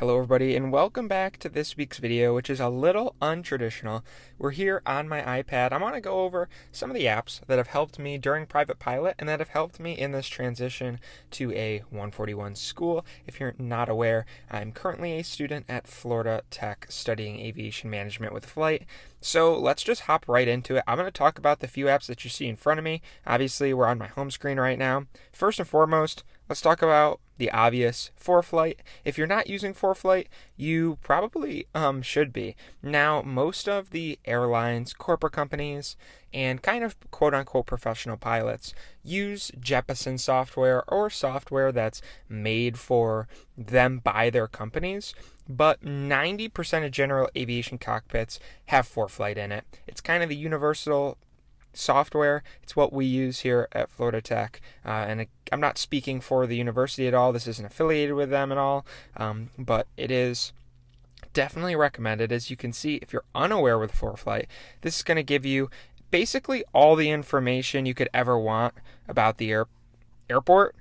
Hello everybody and welcome back to this week's video, which is a little untraditional. We're here on my iPad. I want to go over some of the apps that have helped me during private pilot and that have helped me in this transition to a 141 school. If you're not aware, I'm currently a student at Florida Tech studying aviation management with flight. So let's just hop right into it. I'm going to talk about the few apps that you see in front of me. Obviously, we're on my home screen right now. First and foremost, let's talk about the obvious Forflight. If you're not using Forflight, you probably should be. Now, most of the airlines, corporate companies, and kind of quote-unquote professional pilots use Jeppesen software or software that's made for them by their companies. But 90% of general aviation cockpits have Forflight in it. It's kind of the universal software. It's what we use here at Florida Tech, and I'm not speaking for the university at all. This isn't affiliated with them at all, but it is definitely recommended. As you can see, if you're unaware with Forflight, this is going to give you basically all the information you could ever want about the airport.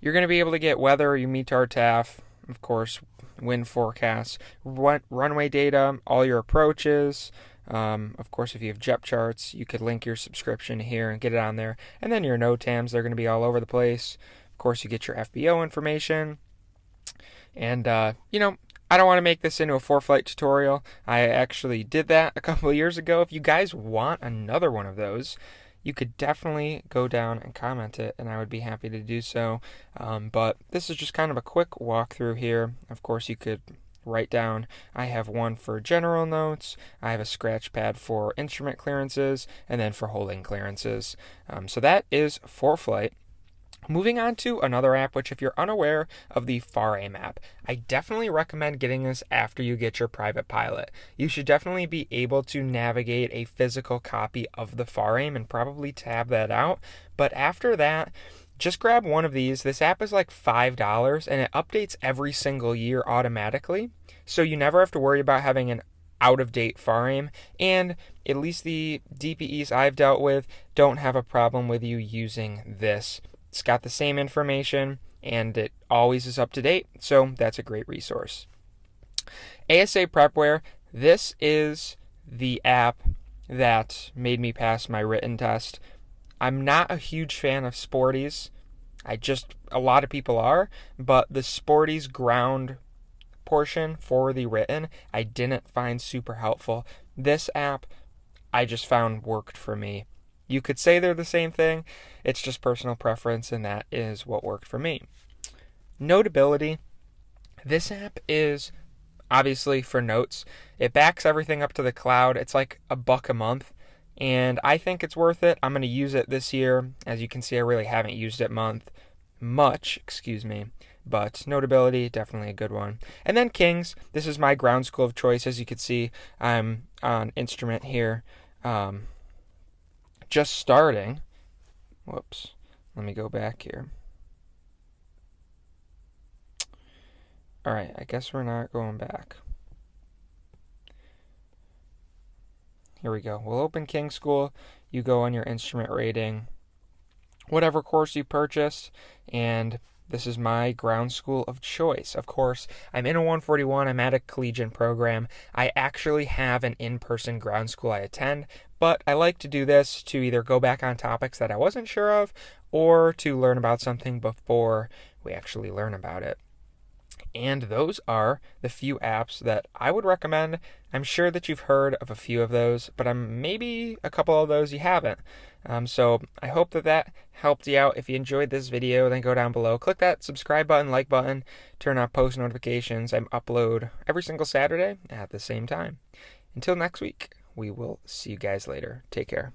You're going to be able to get weather, your METAR TAF, of course, wind forecasts, runway data, all your approaches. Of course, if you have JEP charts, you could link your subscription here and get it on there. And then your NOTAMs, they're going to be all over the place. Of course, you get your FBO information. And, I don't want to make this into a Forflight tutorial. I actually did that a couple of years ago. If you guys want another one of those, you could definitely go down and comment it, and I would be happy to do so. But this is just kind of a quick walkthrough here. Of course, you could write down, I have one for general notes, I have a scratch pad for instrument clearances, and then for holding clearances. So that is Forflight. Moving on to another app, which if you're unaware of the FARA Map, I definitely recommend getting this after you get your private pilot. You should definitely be able to navigate a physical copy of the FARA and probably tab that out. But after that, just grab one of these. This app is like $5 and it updates every single year automatically. So you never have to worry about having an out-of-date FARA, and at least the DPEs I've dealt with don't have a problem with you using this. It's got the same information and it always is up to date, so that's a great resource. ASA Prepware, this is the app that made me pass my written test. I'm not a huge fan of Sporties. A lot of people are, but the Sporties ground portion for the written, I didn't find super helpful. This app, I just found worked for me. You could say they're the same thing. It's just personal preference, and that is what worked for me. Notability. This app is obviously for notes. It backs everything up to the cloud. It's like $1 a month, and I think it's worth it. I'm going to use it this year. As you can see, I really haven't used it much, but Notability, definitely a good one. And then Kings. This is my ground school of choice. As you can see, I'm on instrument here. Just starting. Whoops. Let me go back here. Alright, I guess we're not going back. Here we go. We'll open King School. You go on your instrument rating, whatever course you purchased, and this is my ground school of choice. Of course, I'm in a 141. I'm at a collegiate program. I actually have an in-person ground school I attend, but I like to do this to either go back on topics that I wasn't sure of or to learn about something before we actually learn about it. And those are the few apps that I would recommend. I'm sure that you've heard of a few of those, but maybe a couple of those you haven't. So I hope that helped you out. If you enjoyed this video, then go down below, click that subscribe button, like button, turn on post notifications. I upload every single Saturday at the same time. Until next week, we will see you guys later. Take care.